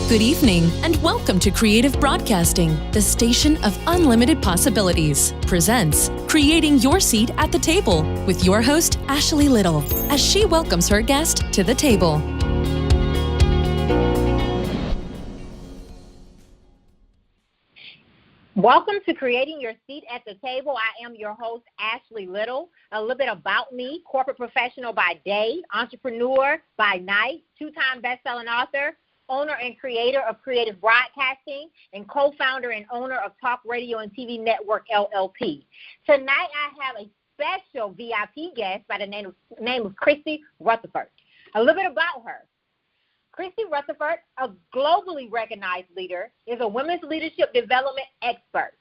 Good evening, and welcome to Creative Broadcasting, the station of unlimited possibilities, presents Creating Your Seat at the Table with your host, Ashley Little, as she welcomes her guest to the table. Welcome to Creating Your Seat at the Table. I am your host, Ashley Little. A little bit about me: corporate professional by day, entrepreneur by night, two-time best-selling author, owner and creator of Creative Broadcasting, and co-founder and owner of Talk Radio and TV Network, LLP. Tonight, I have a special VIP guest by the name of Christy Rutherford. A little bit about her. Christy Rutherford, a globally recognized leader, is a women's leadership development expert.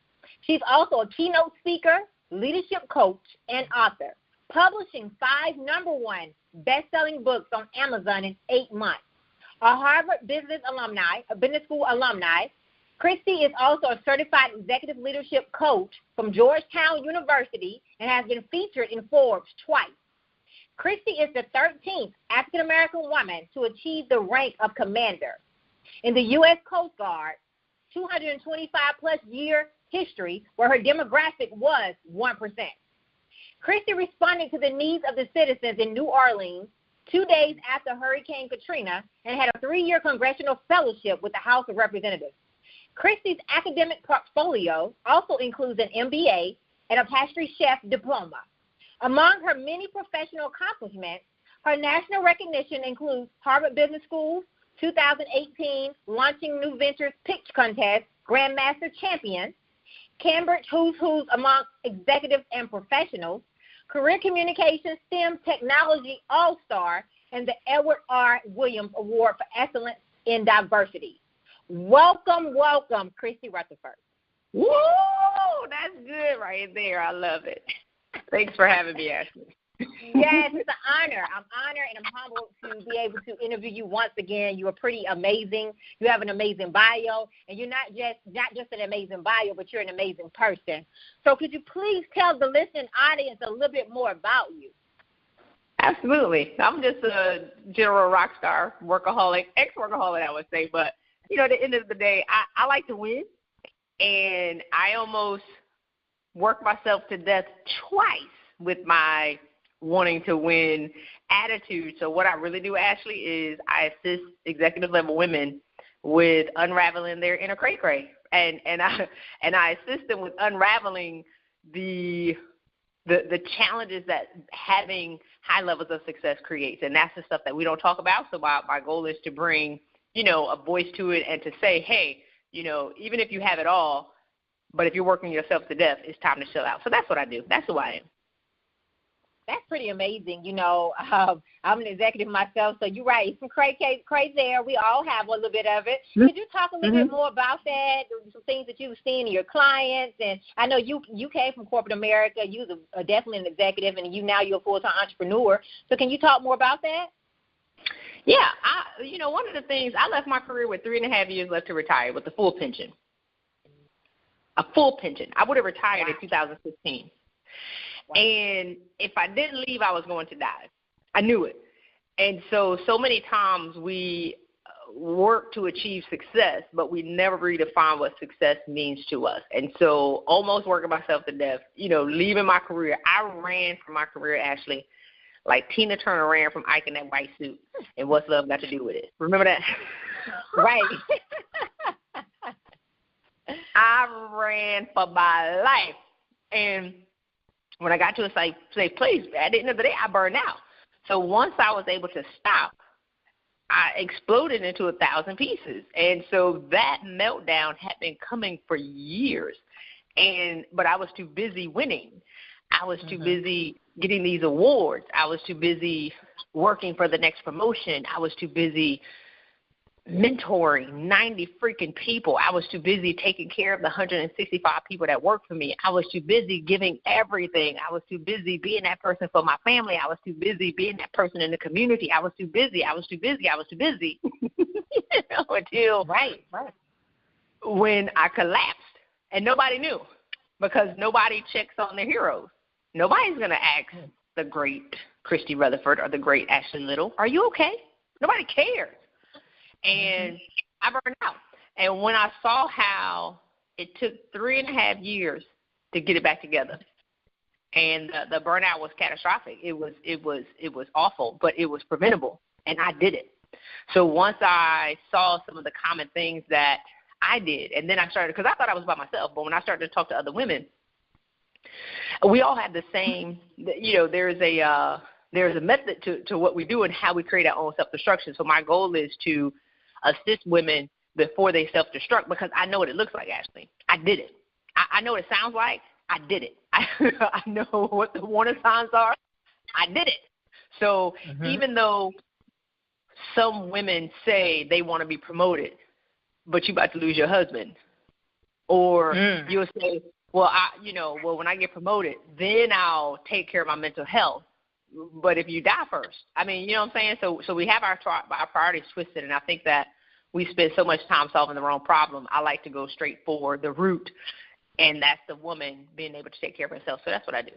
She's also a keynote speaker, leadership coach, and author, publishing 5 #1 best-selling books on Amazon in 8 months. A Harvard business school alumni, Christy is also a certified executive leadership coach from Georgetown University and has been featured in Forbes twice. Christy is the 13th African-American woman to achieve the rank of commander. In the U.S. Coast Guard, 225-plus year history where her demographic was 1%. Christy responded to the needs of the citizens in New Orleans 2 days after Hurricane Katrina and had a 3-year congressional fellowship with the House of Representatives. Christy's academic portfolio also includes an MBA and a pastry chef diploma. Among her many professional accomplishments, her national recognition includes Harvard Business School, 2018 Launching New Ventures Pitch Contest Grandmaster Champion, Cambridge Who's Who's among executives and professionals, Career Communications STEM Technology All-Star, and the Edward R. Williams Award for Excellence in Diversity. Welcome, Christy Rutherford. Woo! That's good right there. I love it. Thanks for having me, Ashley. Yes, it's an honor. I'm honored and I'm humbled to be able to interview you once again. You are pretty amazing. You have an amazing bio, and you're not just an amazing bio, but you're an amazing person. So could you please tell the listening audience a little bit more about you? Absolutely. I'm just a general rock star, workaholic, ex-workaholic, I would say. But, at the end of the day, I like to win, and I almost worked myself to death twice with my wanting to win attitude. So what I really do, Ashley, is I assist executive level women with unraveling their inner cray-cray, and I assist them with unraveling the challenges that having high levels of success creates, and that's the stuff that we don't talk about. So my goal is to bring a voice to it and to say, hey, even if you have it all, but if you're working yourself to death, it's time to chill out. So that's what I do. That's who I am. That's pretty amazing. I'm an executive myself, so you're right. Some crazy there. We all have a little bit of it. Could you talk a little bit more about that, some things that you've seen in your clients? And I know you came from corporate America. You was definitely an executive, and you're a full-time entrepreneur. So can you talk more about that? Yeah. One of the things, I left my career with 3.5 years left to retire with a full pension. A full pension. I would have retired in 2016. Wow. And if I didn't leave, I was going to die. I knew it. And so many times we work to achieve success, but we never redefine what success means to us. And so almost working myself to death, leaving my career. I ran from my career, Ashley, like Tina Turner ran from Ike in that white suit. And what's love got to do with it? Remember that? Right. I ran for my life. And when I got to a safe place, at the end of the day, I burned out. So once I was able to stop, I exploded into 1,000 pieces. And so that meltdown had been coming for years. But I was too busy winning. I was too busy getting these awards. I was too busy working for the next promotion. I was too busy mentoring 90 freaking people. I was too busy taking care of the 165 people that work for me. I was too busy giving everything. I was too busy being that person for my family. I was too busy being that person in the community. I was too busy. Until when I collapsed, and nobody knew, because nobody checks on their heroes. Nobody's going to ask the great Christy Rutherford or the great Ashley Little, are you okay? Nobody cares. And I burned out. And when I saw how it took 3.5 years to get it back together, and the burnout was catastrophic. It was awful, but it was preventable, and I did it. So once I saw some of the common things that I did, and then I started, because I thought I was by myself, but when I started to talk to other women, we all have the same, there's a method to what we do and how we create our own self-destruction. So my goal is to assist women before they self-destruct, because I know what it looks like, Ashley. I did it. I know what it sounds like. I did it. I know what the warning signs are. I did it. So even though some women say they want to be promoted, but you're about to lose your husband, or you'll say, well, when I get promoted, then I'll take care of my mental health. But if you die first, I mean, you know what I'm saying? So we have our priorities twisted, and I think that we spend so much time solving the wrong problem. I like to go straight for the root, and that's the woman being able to take care of herself. So that's what I do.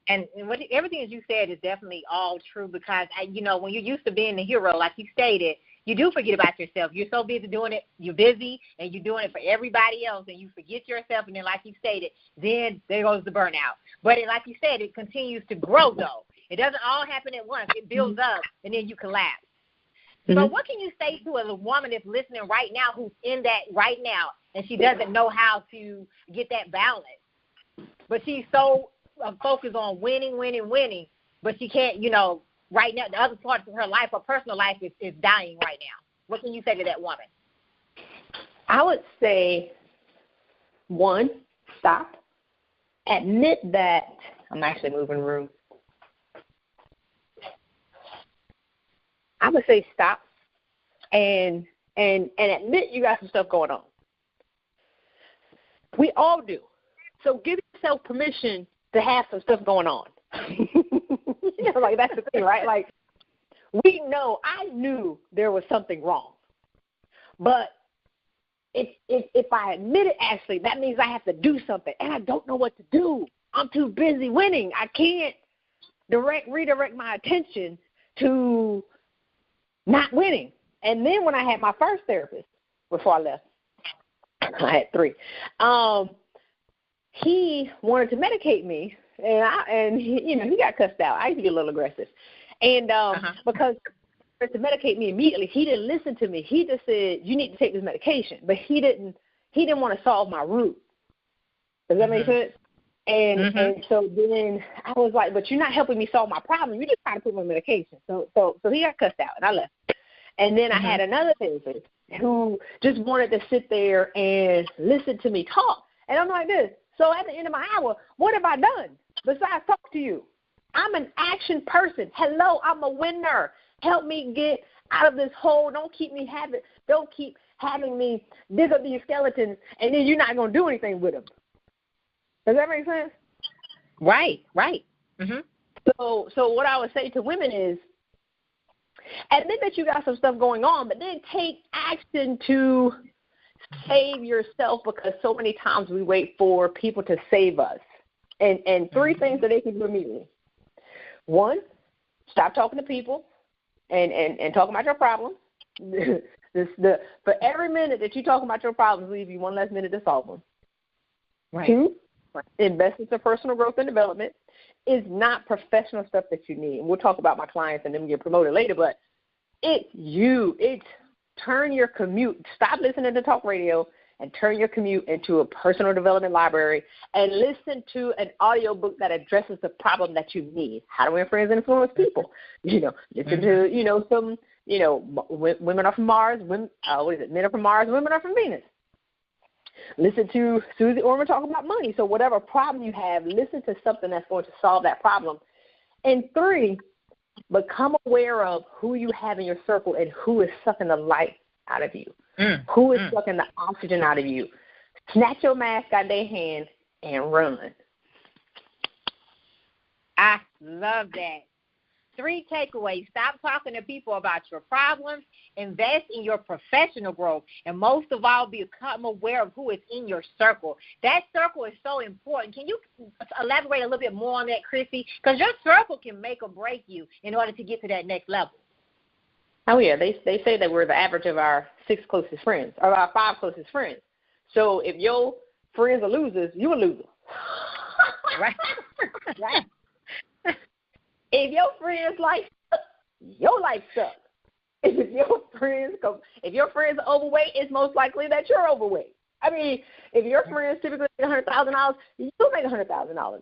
And everything that you said is definitely all true, because, when you're used to being the hero, like you stated, you do forget about yourself. You're so busy doing it. You're busy, and you're doing it for everybody else, and you forget yourself. And then, like you stated, then there goes the burnout. But like you said, it continues to grow, though. It doesn't all happen at once. It builds up, and then you collapse. So what can you say to a woman that's listening right now, who's in that right now, and she doesn't know how to get that balance, but she's so focused on winning, but she can't, right now, the other parts of her life, her personal life is dying right now. What can you say to that woman? I would say, 1, stop. Admit that I'm actually moving room. I would say stop and admit you got some stuff going on. We all do. So give yourself permission to have some stuff going on. Like that's the thing, right? Like I knew there was something wrong. But if I admit it, Ashley, that means I have to do something, and I don't know what to do. I'm too busy winning. I can't redirect my attention to not winning. And then when I had my first therapist before I left, I had 3. He wanted to medicate me, and he got cussed out. I used to get a little aggressive, and because he wanted to medicate me immediately, he didn't listen to me. He just said, "You need to take this medication," but he didn't want to solve my root. Does that make sense? And so then I was like, "But you're not helping me solve my problem. You're just trying to put me on medication." So he got cussed out, and I left. And then I had another therapist who just wanted to sit there and listen to me talk. And I'm like this. So at the end of my hour, what have I done besides talk to you? I'm an action person. Hello, I'm a winner. Help me get out of this hole. Don't keep having me dig up these skeletons, and then you're not going to do anything with them. Does that make sense? Right. So what I would say to women is, admit that you got some stuff going on, but then take action to save yourself, because so many times we wait for people to save us. And 3 things that they can do immediately. 1, stop talking to people and talk about your problems. For every minute that you talk about your problems, leave you 1 less minute to solve them. Right. 2, invest in personal growth and development. Is not professional stuff that you need. And we'll talk about my clients and them get promoted later, but it's turn your commute. Stop listening to talk radio and turn your commute into a personal development library, and listen to an audio book that addresses the problem that you need. How to influence and influence people. Listen to, some, women are from Mars, men are from Mars, women are from Venus. Listen to Susie Orman talk about money. So whatever problem you have, listen to something that's going to solve that problem. And 3, become aware of who you have in your circle and who is sucking the life out of you, who is sucking the oxygen out of you. Snatch your mask out of their hand and run. I love that. 3 takeaways. Stop talking to people about your problems. Invest in your professional growth. And most of all, become aware of who is in your circle. That circle is so important. Can you elaborate a little bit more on that, Christy? Because your circle can make or break you in order to get to that next level. Oh, yeah. They say that we're the average of our 6 closest friends, or our 5 closest friends. So if your friends are losers, you a loser. Right. Right. If your friends' life sucks, your life sucks. If your friends are overweight, it's most likely that you're overweight. I mean, if your friends typically make $100,000, you make $100,000.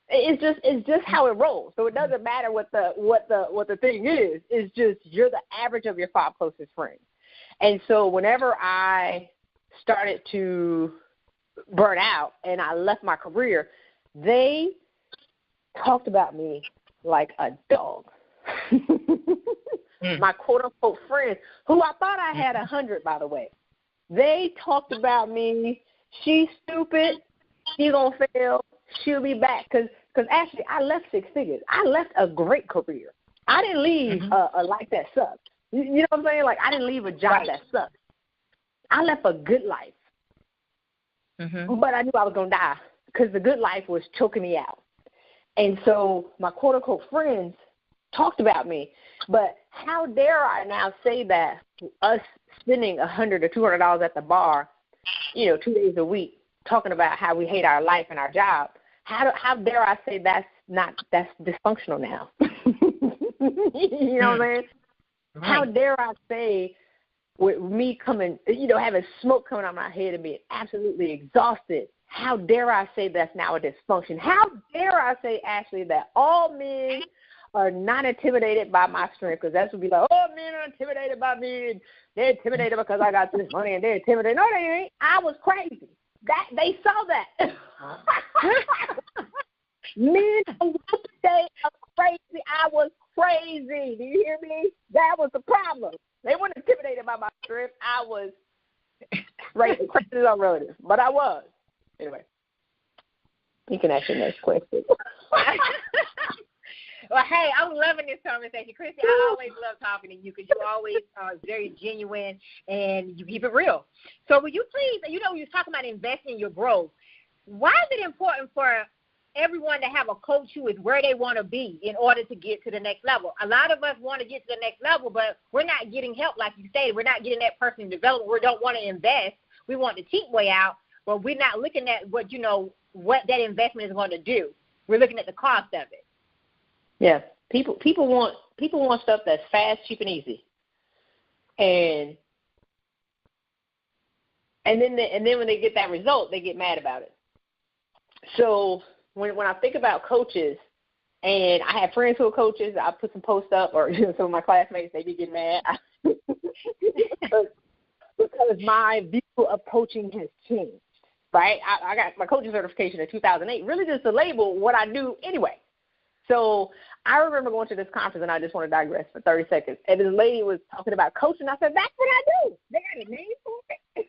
It's just how it rolls. So it doesn't matter what the thing is. It's just you're the average of your 5 closest friends. And so whenever I started to burn out and I left my career, they talked about me like a dog. My quote-unquote friends, who I thought I had 100, by the way, they talked about me. She's stupid. She's going to fail. She'll be back. Because actually, I left 6 figures. I left a great career. I didn't leave a life that sucked. You know what I'm saying? Like, I didn't leave a job that sucked. I left a good life. But I knew I was going to die because the good life was choking me out. And so my quote-unquote friends talked about me. But how dare I now say that us spending $100 or $200 at the bar, 2 days a week, talking about how we hate our life and our job, how dare I say that's dysfunctional now? You know what I'm saying? Right. How dare I say with me coming, having smoke coming out of my head and being absolutely exhausted, how dare I say that's now a dysfunction? How dare I say, Ashley, that all men are not intimidated by my strength? Because that's what be like, oh, men are intimidated by me, and they're intimidated because I got this money, and they're intimidated. No, they ain't. I was crazy. They saw that. Men today are crazy. I was crazy. Do you hear me? That was the problem. They weren't intimidated by my strength. I was crazy is our relative, but I was. Anyway, you can ask your next question. Well, hey, I'm loving this conversation. Christy, I always love talking to you because you always are very genuine and you keep it real. So will you please, you were talking about investing in your growth. Why is it important for everyone to have a coach who is where they want to be in order to get to the next level? A lot of us want to get to the next level, but we're not getting help, like you stated. We're not getting that personal development. We don't want to invest. We want the cheap way out, but we're not looking at what that investment is going to do. We're looking at the cost of it. Yeah, people want stuff that's fast, cheap, and easy, and then when they get that result, they get mad about it. So when I think about coaches, and I have friends who are coaches, I put some posts up, or some of my classmates, they be getting mad because my view of coaching has changed. Right, I got my coaching certification in 2008, really just to label what I do anyway. So I remember going to this conference, and I just want to digress for 30 seconds. And this lady was talking about coaching. I said, that's what I do. They got a name for it.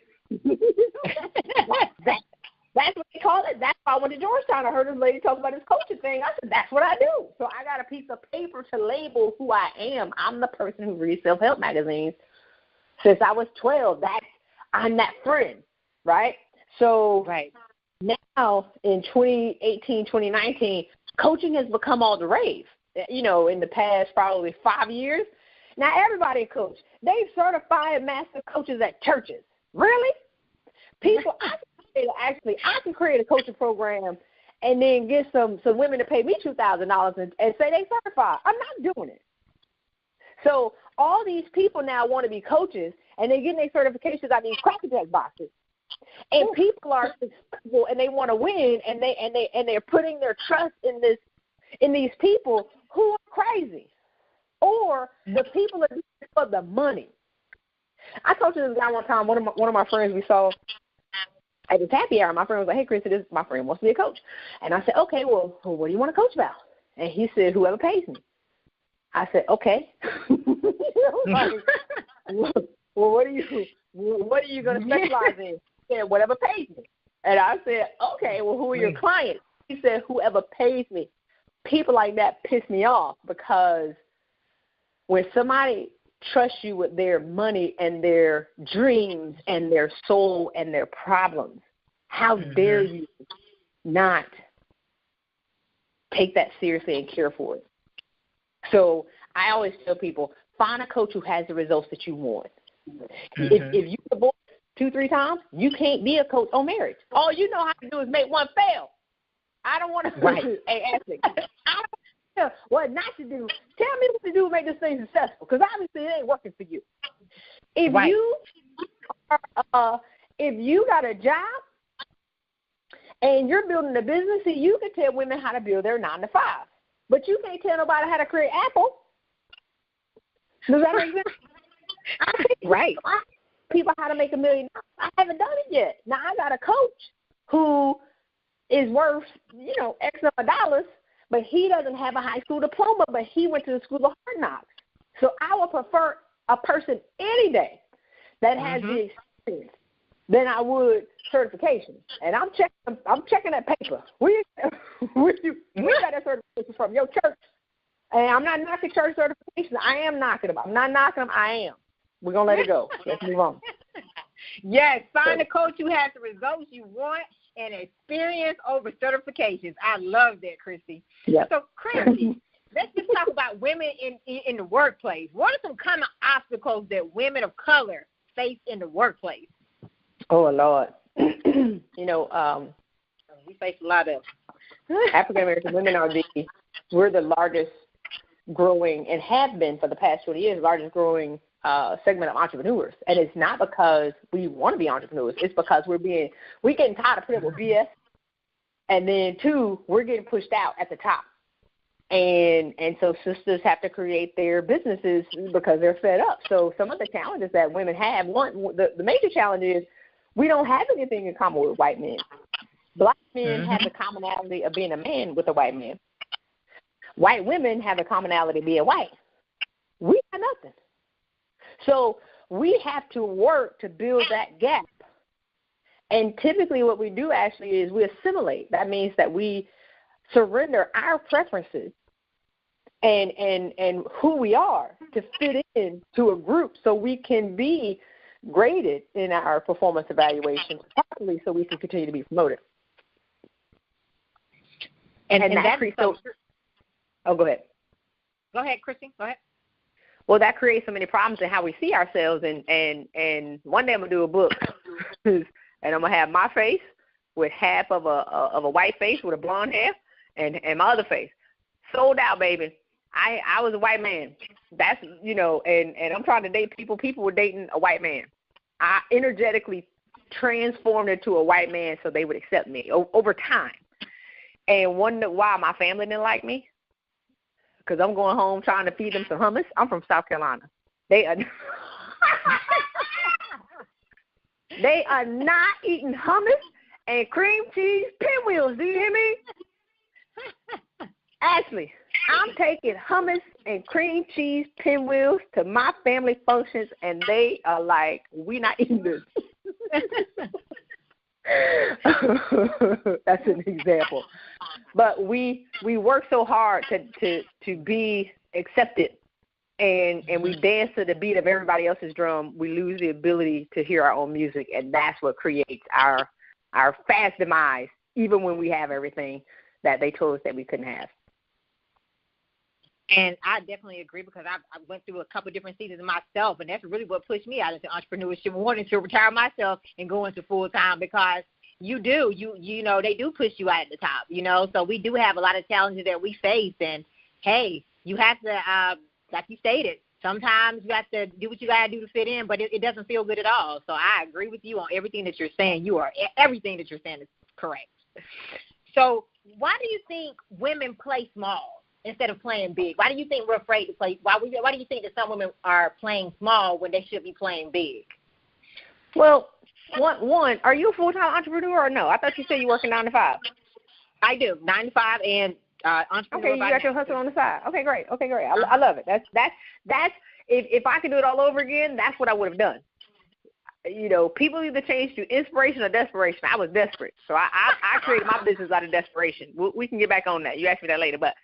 That's what they call it. That's why I went to Georgetown. I heard this lady talk about this coaching thing. I said, that's what I do. So I got a piece of paper to label who I am. I'm the person who reads self-help magazines since I was 12. I'm that friend, right? So now in 2018, 2019, coaching has become all the rave, in the past probably 5 years. Now, everybody coach. They certify master coaches at churches. Really? People, I can create a coaching program and then get some women to pay me $2,000 and say they certified. I'm not doing it. So all these people now want to be coaches, and they're getting their certifications out of these Cracker Jack boxes. And people are successful, and they want to win, and they're putting their trust in these people who are crazy, or the people are doing it for the money. I talked to this guy one time. One of my friends we saw at the happy hour. My friend was like, "Hey, Christy, my friend wants to be a coach," and I said, "Okay, well, what do you want to coach about?" And he said, "Whoever pays me." I said, "Okay." Well, what are you going to specialize in? He said, "Whatever pays me." And I said, "Okay, well, who are your clients?" He said, "Whoever pays me." People like that piss me off, because when somebody trusts you with their money and their dreams and their soul and their problems, how dare you not take that seriously and care for it? So I always tell people, find a coach who has the results that you want. If you divorce 2-3 times, you can't be a coach on marriage. All you know how to do is make one fail. I don't want to. Right. Hey, Ashley, I don't know what not to do. Tell me what to do to make this thing successful, because obviously it ain't working for you. If you got a job and you're building a business, you can tell women how to build their 9-to-5, but you can't tell nobody how to create Apple. Does that make sense? Right. People how to make $1 million. I haven't done it yet. Now I got a coach who is worth, X number of dollars, but he doesn't have a high school diploma, but he went to the school of hard knocks. So I would prefer a person any day that has the experience than I would certification. And I'm checking that paper. Where you got that certification from? Your church. And I'm not knocking church certifications. I am knocking them. I'm not knocking them. I am. We're going to let it go. Let's move on. Yes, find a coach who has the results you want and experience over certifications. I love that, Christy. Yep. So, Christy, let's just talk about women in the workplace. What are some common obstacles that women of color face in the workplace? Oh, Lord. We face a lot of African American women we're the largest growing, and have been for the past 20 years, largest growing segment of entrepreneurs. And it's not because we want to be entrepreneurs. It's because we're getting tired of putting up with BS. And then 2, we're getting pushed out at the top. And so sisters have to create their businesses because they're fed up. So some of the challenges that women have, the major challenge is we don't have anything in common with white men. Black men have the commonality of being a man with a white man. White women have the commonality of being white. We have nothing. So we have to work to build that gap. And typically what we do actually is we assimilate. That means that we surrender our preferences and who we are to fit into a group so we can be graded in our performance evaluations properly so we can continue to be promoted. And that's Oh, go ahead. Go ahead, Christy. Go ahead. Well, that creates so many problems in how we see ourselves. And one day I'm going to do a book, and I'm going to have my face with half of a white face with a blonde hair and my other face. Sold out, baby. I was a white man. That's, and I'm trying to date people. People were dating a white man. I energetically transformed into a white man so they would accept me over time. And wonder why my family didn't like me. Because I'm going home trying to feed them some hummus. I'm from South Carolina. They are not eating hummus and cream cheese pinwheels. Do you hear me? Ashley, I'm taking hummus and cream cheese pinwheels to my family functions, and they are like, we not eating this. That's an example. But we work so hard to be accepted, and we dance to the beat of everybody else's drum. We lose the ability to hear our own music, and that's what creates our fast demise, even when we have everything that they told us that we couldn't have. And I definitely agree, because I went through a couple of different seasons myself, and that's really what pushed me out into entrepreneurship, wanting to retire myself and go into full-time, because they do push you out at the top, So we do have a lot of challenges that we face, and, hey, you have to, like you stated, sometimes you have to do what you got to do to fit in, but it doesn't feel good at all. So I agree with you on everything that you're saying. Everything that you're saying is correct. So why do you think women play small instead of playing big? Why do you think we're afraid to play? Why do you think that some women are playing small when they should be playing big? Well, one, are you a full-time entrepreneur or no? I thought you said you working 9 to 5. I do, 9 to 5 and entrepreneur. Okay, you got your hustle on the side. Okay, great. I love it. That's if I could do it all over again, that's what I would have done. People either change to inspiration or desperation. I was desperate, so I created my business out of desperation. We can get back on that. You ask me that later, but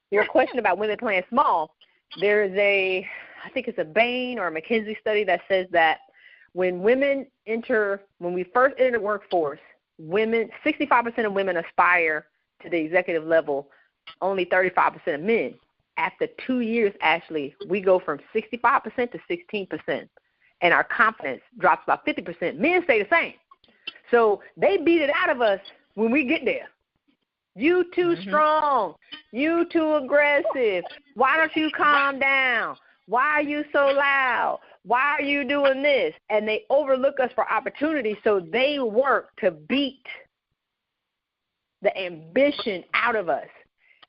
your question about women playing small, there is I think it's a Bain or a McKinsey study that says that when we first enter the workforce, 65% of women aspire to the executive level, only 35% of men. after 2 years, Ashley, we go from 65% to 16%, and our confidence drops about 50%. Men stay the same. So they beat it out of us when we get there. You too strong. You too aggressive. Why don't you calm down? Why are you so loud? Why are you doing this? And they overlook us for opportunities, so they work to beat the ambition out of us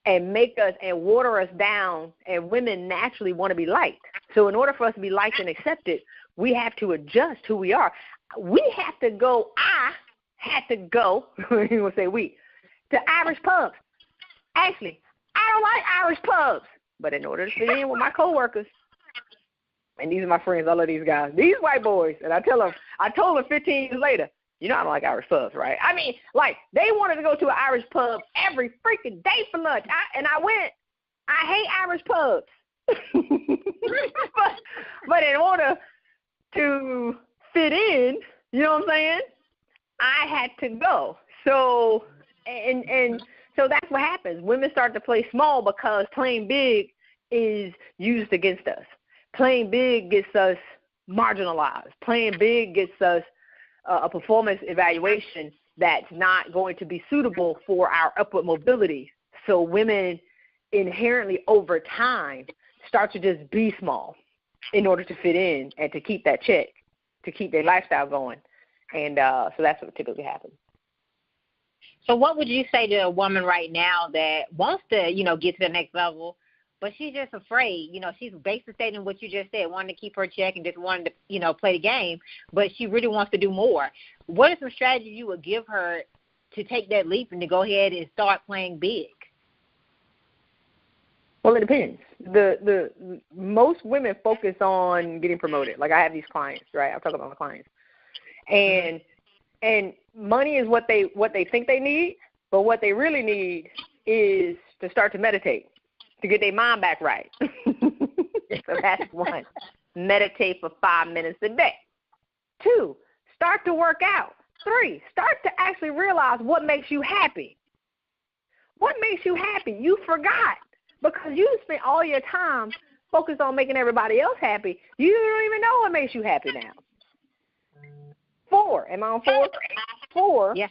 and make us and water us down, and women naturally want to be liked. So in order for us to be liked and accepted, we have to adjust who we are. We have to go, I had to go, you will say we, to Irish pubs. Actually, I don't like Irish pubs, but in order to fit in with my coworkers, and these are my friends, I love these guys, these white boys, and I told them 15 years later, you know I don't like Irish pubs, right? I mean, like, they wanted to go to an Irish pub every freaking day for lunch, and I went. I hate Irish pubs. but in order to fit in, you know what I'm saying, I had to go. So, and so that's what happens. Women start to play small because playing big is used against us. Playing big gets us marginalized. Playing big gets us a performance evaluation that's not going to be suitable for our upward mobility. So women inherently over time start to just be small in order to fit in and to keep that check, to keep their lifestyle going. And so that's what typically happens. So what would you say to a woman right now that wants to, get to the next level, but she's just afraid? She's basically stating what you just said, wanting to keep her check and just wanting to, play the game, but she really wants to do more. What are some strategies you would give her to take that leap and to go ahead and start playing big? Well, it depends. The most women focus on getting promoted. Like, I have these clients, right? I'll talk about my clients. And money is what they think they need, but what they really need is to start to meditate, to get their mind back right. So that's one. Meditate for 5 minutes a day. 2, start to work out. 3, start to actually realize what makes you happy. What makes you happy? You forgot because you spent all your time focused on making everybody else happy. You don't even know what makes you happy now. 4, am I on 4? 4, yeah.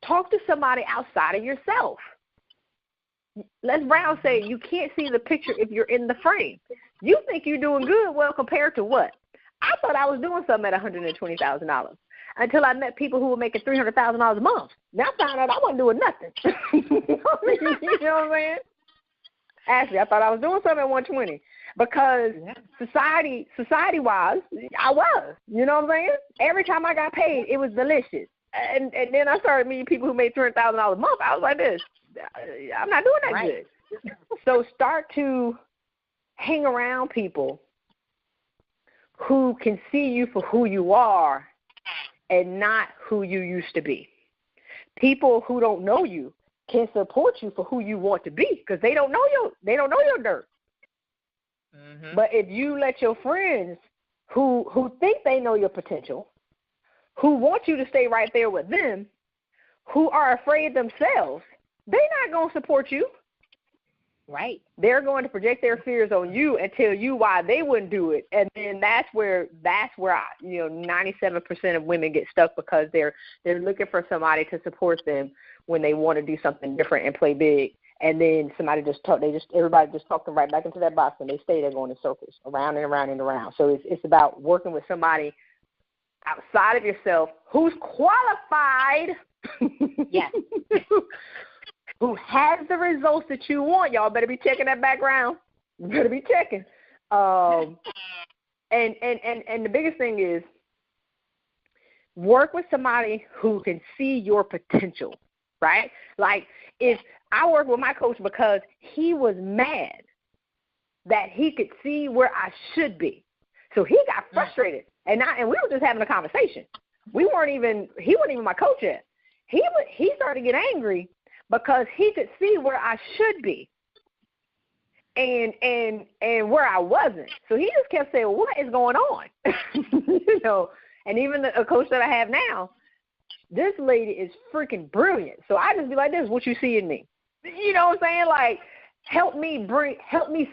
Talk to somebody outside of yourself. Les Brown say you can't see the picture if you're in the frame. You think you're doing good, well, compared to what? I thought I was doing something at $120,000 until I met people who were making $300,000 a month. Now I found out I wasn't doing nothing. You know what I'm saying? Actually, I thought I was doing something at 120 because society-wise, I was. You know what I'm saying? Every time I got paid, it was delicious. And then I started meeting people who made $300,000 a month. I was like this. I'm not doing that right. good. So start to hang around people who can see you for who you are and not who you used to be. People who don't know you can support you for who you want to be because they don't know your dirt. Mm-hmm. But if you let your friends who think they know your potential, who want you to stay right there with them, who are afraid themselves, they're not going to support you. Right. They're going to project their fears on you and tell you why they wouldn't do it. And then that's where 97% of women get stuck because they're looking for somebody to support them when they want to do something different and play big. And then everybody just talked them right back into that box and they stay there going in circles, around and around and around. So it's about working with somebody outside of yourself who's qualified. Yes. Who has the results that you want. Y'all better be checking that background. You better be checking. And the biggest thing is work with somebody who can see your potential, right? Like, if I work with my coach because he was mad that he could see where I should be. So he got frustrated. And we were just having a conversation. He wasn't even my coach yet. He started to get angry because he could see where I should be and where I wasn't. So he just kept saying, what is going on? And even a coach that I have now, this lady is freaking brilliant. So I just be like, this is what you see in me. You know what I'm saying? Like, help me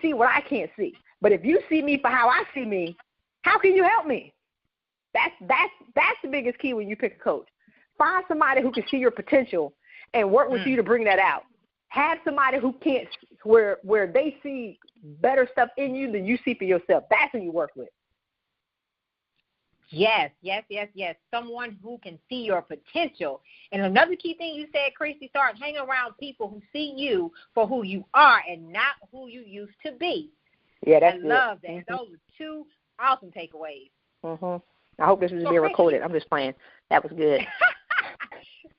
see what I can't see. But if you see me for how I see me, how can you help me? That's the biggest key when you pick a coach. Find somebody who can see your potential and work with you to bring that out. Have somebody who can't, where they see better stuff in you than you see for yourself. That's who you work with. Yes. Someone who can see your potential. And another key thing you said, Christy, start hanging around people who see you for who you are and not who you used to be. Yeah, that's I love that. Mm-hmm. Those are two awesome takeaways. Mm-hmm. I hope this is being recorded. I'm just playing. That was good.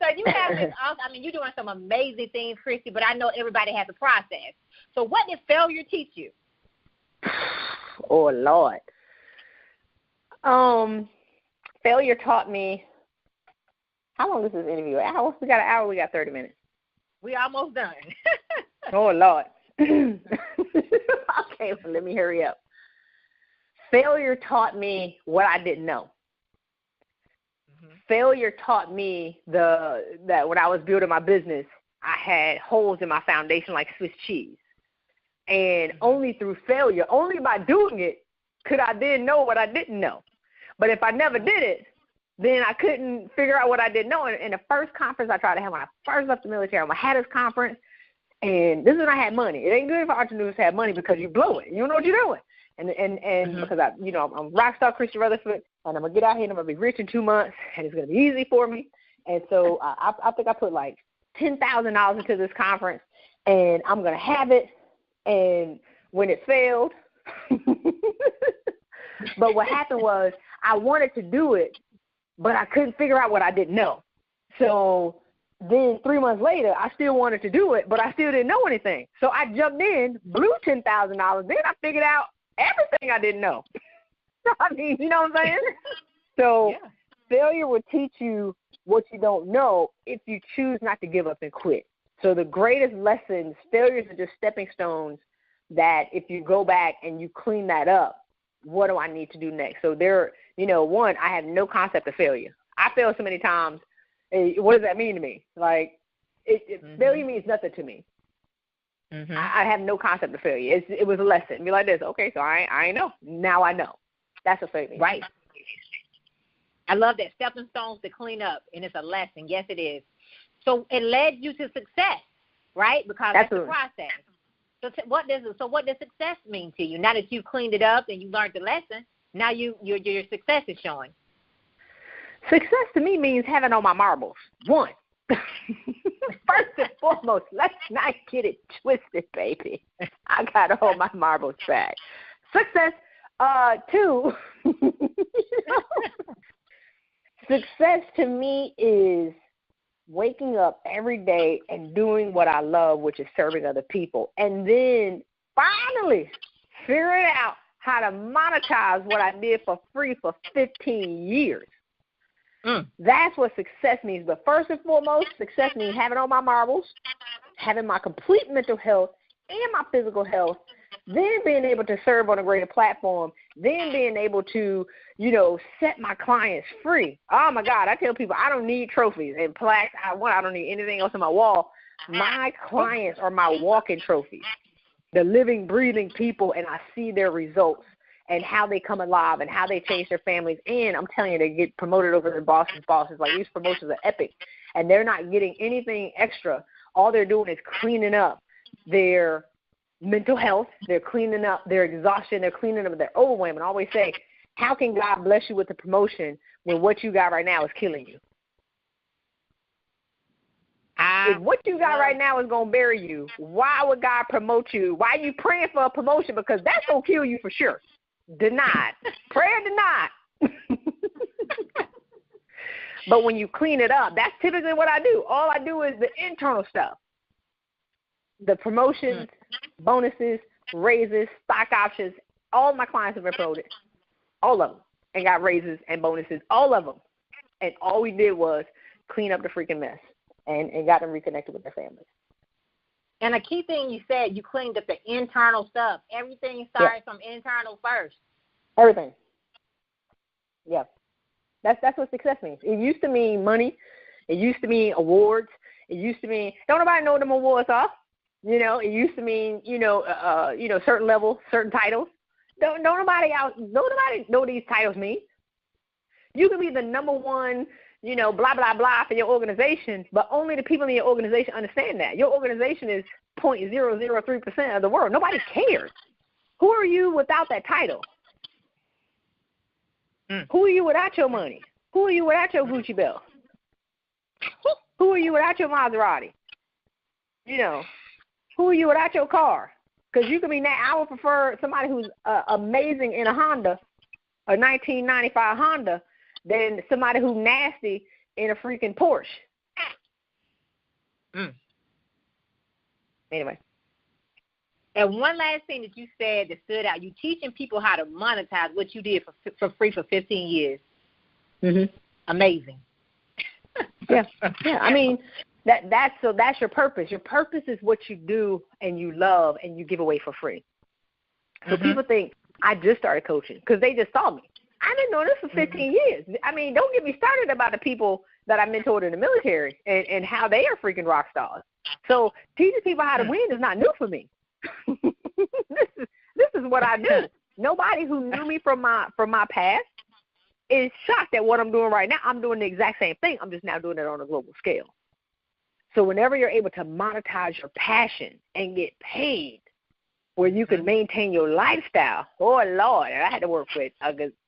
So you have this awesome, you're doing some amazing things, Christy, but I know everybody has a process. So what did failure teach you? Oh, Lord. Failure taught me, how long is this interview? An hour? We got an hour, we got 30 minutes. We almost done. Oh, Lord. Okay, well, let me hurry up. Failure taught me what I didn't know. Mm-hmm. Failure taught me that when I was building my business, I had holes in my foundation like Swiss cheese. And only through failure, only by doing it, could I then know what I didn't know. But if I never did it, then I couldn't figure out what I didn't know. And the first conference I tried to have when I first left the military, I had this conference, and this is when I had money. It ain't good for entrepreneurs to have money because you blow it. You don't know what you're doing. And because I'm rockstar Christy Rutherford, and I'm gonna get out here and I'm gonna be rich in 2 months, and it's gonna be easy for me. And so I think I put like $10,000 into this conference, and I'm gonna have it. And when it failed, but what happened was I wanted to do it, but I couldn't figure out what I didn't know. So then 3 months later, I still wanted to do it, but I still didn't know anything. So I jumped in, blew $10,000. Then I figured out everything I didn't know. I mean, you know what I'm saying? So failure will teach you what you don't know if you choose not to give up and quit. So the greatest lessons, failures are just stepping stones that if you go back and you clean that up, what do I need to do next? So one, I have no concept of failure. I failed so many times. What does that mean to me? Like, failure means nothing to me. Mm-hmm. I have no concept of failure. It was a lesson. Be like this, okay, so I know. Now I know. That's a failure. Right. I love that. Stepping stones to clean up, and it's a lesson. Yes, it is. So it led you to success, right? Because that's the process. So what does success mean to you? Now that you've cleaned it up and you learned the lesson, now your success is showing. Success to me means having all my marbles. One. First and foremost, let's not get it twisted, baby. I got all my marbles back. Success, two. Success to me is waking up every day and doing what I love, which is serving other people. And then finally figuring out how to monetize what I did for free for 15 years. That's what success means. But first and foremost, success means having all my marbles, having my complete mental health and my physical health, then being able to serve on a greater platform, then being able to, set my clients free. Oh, my God, I tell people I don't need trophies and plaques. I don't need anything else on my wall. My clients are my walking trophies, the living, breathing people, and I see their results and how they come alive and how they change their families. And I'm telling you, they get promoted over their bosses. Like, these promotions are epic, and they're not getting anything extra. All they're doing is cleaning up their mental health. They're cleaning up their exhaustion. They're cleaning up their overwhelm. And I always say, how can God bless you with the promotion when what you got right now is killing you? If what you got right now is going to bury you, why would God promote you? Why are you praying for a promotion? Because that's going to kill you for sure. Denied. Prayer denied. But when you clean it up, that's typically what I do. All I do is the internal stuff. The promotions, bonuses, raises, stock options, all my clients have been promoted. All of them. And got raises and bonuses. All of them. And all we did was clean up the freaking mess and got them reconnected with their families. And a key thing you said, you cleaned up the internal stuff. Everything starts from internal first. Everything. Yeah. That's what success means. It used to mean money. It used to mean awards. It used to mean, don't nobody know what them awards are. It used to mean, certain level, certain titles. Don't nobody know these titles mean. You can be the number one, blah, blah, blah for your organization, but only the people in your organization understand that. Your organization is 0.003% of the world. Nobody cares. Who are you without that title? Who are you without your money? Who are you without your Gucci belt? Who are you without your Maserati? Who are you without your car? Because you can be I would prefer somebody who's amazing in a Honda, a 1995 Honda, than somebody who's nasty in a freaking Porsche. Anyway. And one last thing that you said that stood out, you teaching people how to monetize what you did for free for 15 years. Mm-hmm. Amazing. Yeah. I mean, that's your purpose. Your purpose is what you do and you love and you give away for free. So people think I just started coaching because they just saw me. I've been doing this for 15 years. I mean, don't get me started about the people that I mentored in the military and how they are freaking rock stars. So teaching people how to win is not new for me. This is what I do. Nobody who knew me from my past is shocked at what I'm doing right now. I'm doing the exact same thing. I'm just now doing it on a global scale. So whenever you're able to monetize your passion and get paid where you can maintain your lifestyle, oh, Lord, and I had to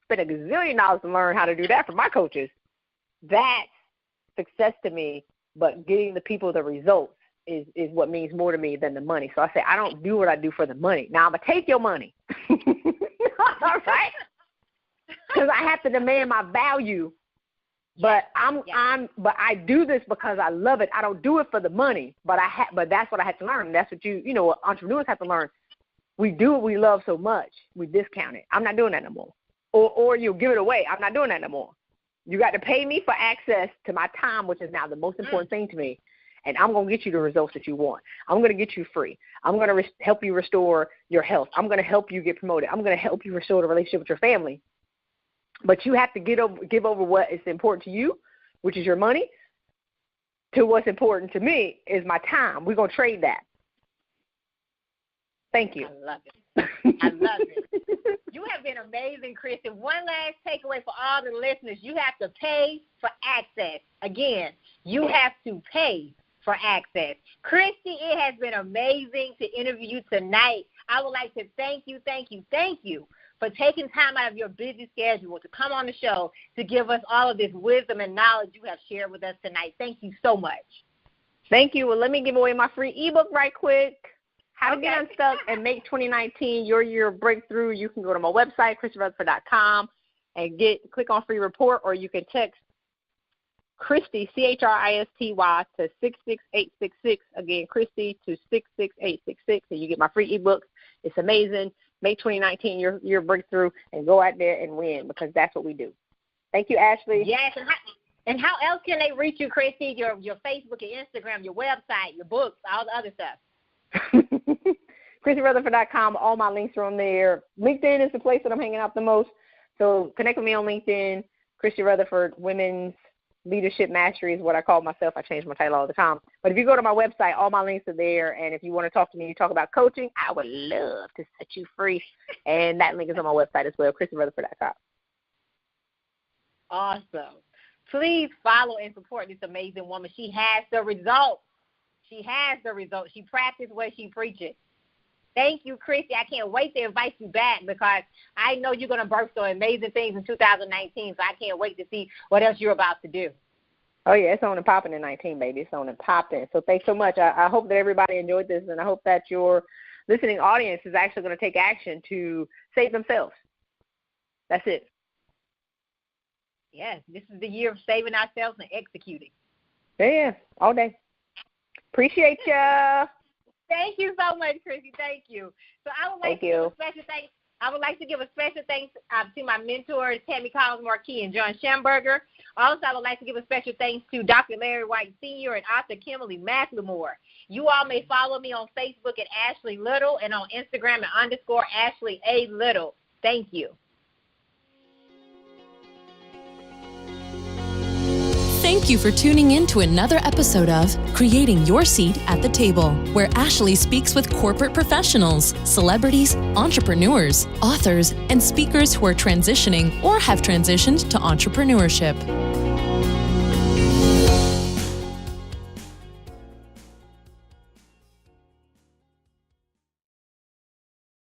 spend a gazillion dollars to learn how to do that from my coaches. That's success to me, but getting the people the results is what means more to me than the money. So I say I don't do what I do for the money. Now I'm going to take your money. All right? Because I have to demand my value. But but I do this because I love it. I don't do it for the money, but that's what I had to learn. That's what entrepreneurs have to learn. We do what we love so much, we discount it. I'm not doing that no more. Or you give it away. I'm not doing that no more. You got to pay me for access to my time, which is now the most important thing to me. And I'm going to get you the results that you want. I'm going to get you free. I'm going to help you restore your health. I'm going to help you get promoted. I'm going to help you restore the relationship with your family. But you have to give over what is important to you, which is your money, to what's important to me is my time. We're going to trade that. Thank you. I love it. I love it. You have been amazing, Christy. One last takeaway for all the listeners. You have to pay for access. Again, you have to pay for access. Christy, it has been amazing to interview you tonight. I would like to thank you for taking time out of your busy schedule to come on the show to give us all of this wisdom and knowledge you have shared with us tonight. Thank you so much. Thank you. Well, let me give away my free ebook right quick. How to Get Unstuck and Make 2019 Your Year of Breakthrough. You can go to my website, ChristyRutherford.com, and click on free report, or you can text Christy, Christy, to 66866. Again, Christy to 66866, and you get my free ebook. It's amazing. Make 2019 your year of breakthrough, and go out there and win, because that's what we do. Thank you, Ashley. Yes, and how else can they reach you, Christy? Your Facebook, your Instagram, your website, your books, all the other stuff. ChristyRutherford.com. All my links are on there. LinkedIn is the place that I'm hanging out the most. So connect with me on LinkedIn. Christy Rutherford, Women's Leadership Mastery is what I call myself. I change my title all the time. But if you go to my website, all my links are there. And if you want to talk to me, talk about coaching, I would love to set you free. And that link is on my website as well, ChristyRutherford.com. Awesome. Please follow and support this amazing woman. She has the results. She has the results. She practices what she preaches. Thank you, Christy. I can't wait to invite you back, because I know you're going to birth some amazing things in 2019, so I can't wait to see what else you're about to do. Oh, yeah, it's on and popping in 19, baby. It's on and popping. So thanks so much. I hope that everybody enjoyed this, and I hope that your listening audience is actually going to take action to save themselves. That's it. Yes, this is the year of saving ourselves and executing. Yeah, all day. Appreciate ya. Thank you so much, Christy. Thank you. So I would like to give a special thanks. I would like to give a special thanks to my mentors, Tammy Collins Marquis and John Schamberger. Also, I would like to give a special thanks to Dr. Larry White Sr. and author Kimberly McLemore. You all may follow me on Facebook at Ashley Little and on Instagram at _Ashley A. Little. Thank you. Thank you for tuning in to another episode of Creating Your Seat at the Table, where Ashley speaks with corporate professionals, celebrities, entrepreneurs, authors, and speakers who are transitioning or have transitioned to entrepreneurship.